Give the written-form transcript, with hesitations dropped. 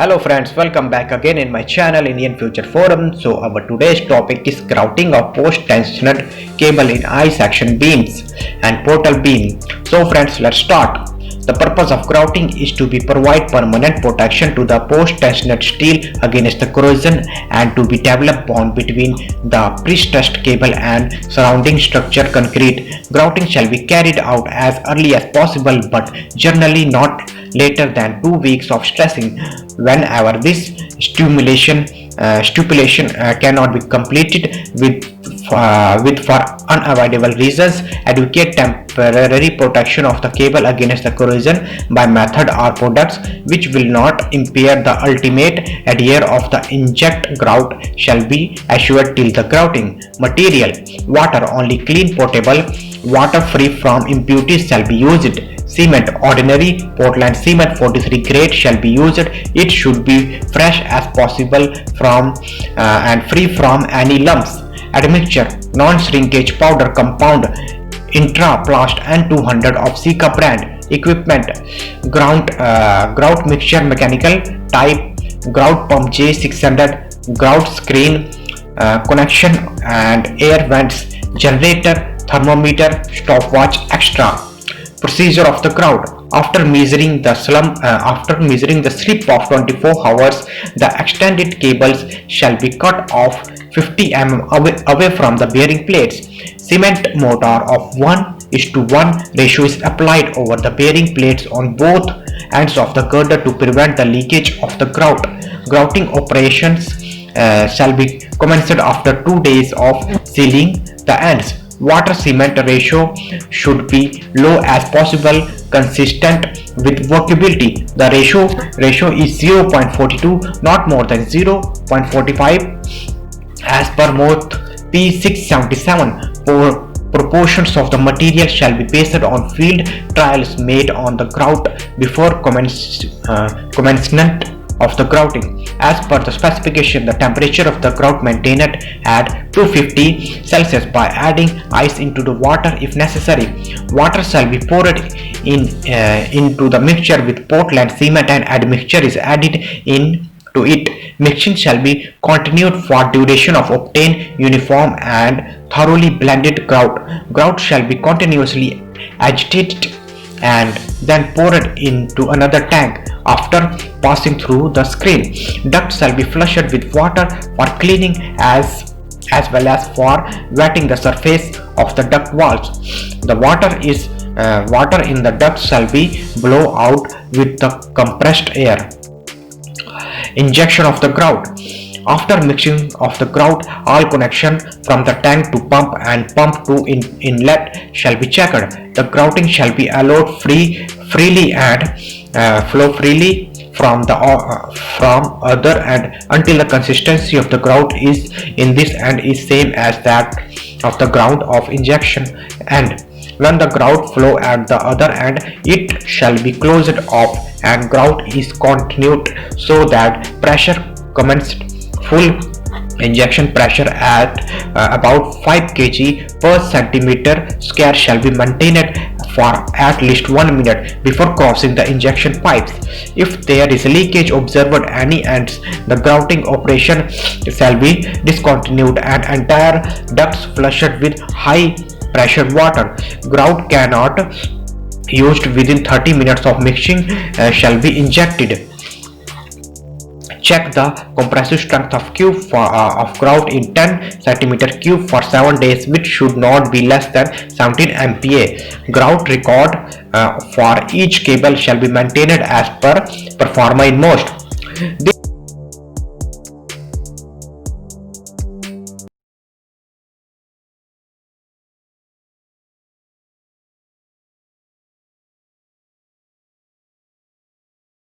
Hello friends, welcome back again in my channel Indian Future Forum. So our today's topic is grouting of post-tensioned cable in I-section beams and portal beam. So friends, let's start. The purpose of grouting is to provide permanent protection to the post-tensioned steel against the corrosion and to be developed bond between the pre-stressed cable and surrounding structure concrete. Grouting shall be carried out as early as possible but generally not later than 2 weeks of stressing. Whenever this stipulation cannot be completed with for unavoidable reasons, advocate temporary protection of the cable against the corrosion by method or products which will not impair the ultimate adhere of the inject grout shall be assured till the grouting. Material: water only, clean potable water free from impurities shall be used. Cement: ordinary Portland cement 43 grade shall be used. It should be fresh as possible from and free from any lumps. Admixture: non-shrinkage powder compound Intraplast N200 of Sika brand. Equipment: grout mixture mechanical type, grout pump J600, grout screen connection and air vents, generator, thermometer, stopwatch extra. Procedure of the grout: after measuring the slip of 24 hours, the extended cables shall be cut off 50 mm away from the bearing plates. Cement mortar of 1:1 ratio is applied over the bearing plates on both ends of the girder to prevent the leakage of the grout. Grouting operations shall be commenced after 2 days of sealing the ends. Water cement ratio should be low as possible, consistent with workability. The ratio is 0.42, not more than 0.45 as per Moth P677. Proportions of the material shall be based on field trials made on the grout before commencement of the grouting. As per the specification, the temperature of the grout maintained at 250 Celsius by adding ice into the water if necessary. Water shall be poured into the mixture with Portland cement and admixture is added into it. Mixing shall be continued for duration of obtain uniform and thoroughly blended grout. Grout shall be continuously agitated and then poured into another tank after passing through the screen. Duct shall be flushed with water for cleaning as well as for wetting the surface of the duct walls. The water in the duct shall be blown out with the compressed air. Injection of the grout: after mixing of the grout, all connection from the tank to pump and pump to inlet shall be checked. The grouting shall be allowed freely and flow freely from other end until the consistency of the grout is in this end is same as that of the grout of injection end. When the grout flow at the other end, it shall be closed off and grout is continued so that pressure commenced. Full injection pressure at about 5 kg per centimeter square shall be maintained for at least 1 minute before crossing the injection pipes. If there is leakage observed at any ends, the grouting operation shall be discontinued and entire ducts flushed with high pressure water. Grout cannot used within 30 minutes of mixing shall be injected. Check the compressive strength of cube of grout in 10 cm cube for 7 days, which should not be less than 17 MPa. Grout record for each cable shall be maintained as per performer in most.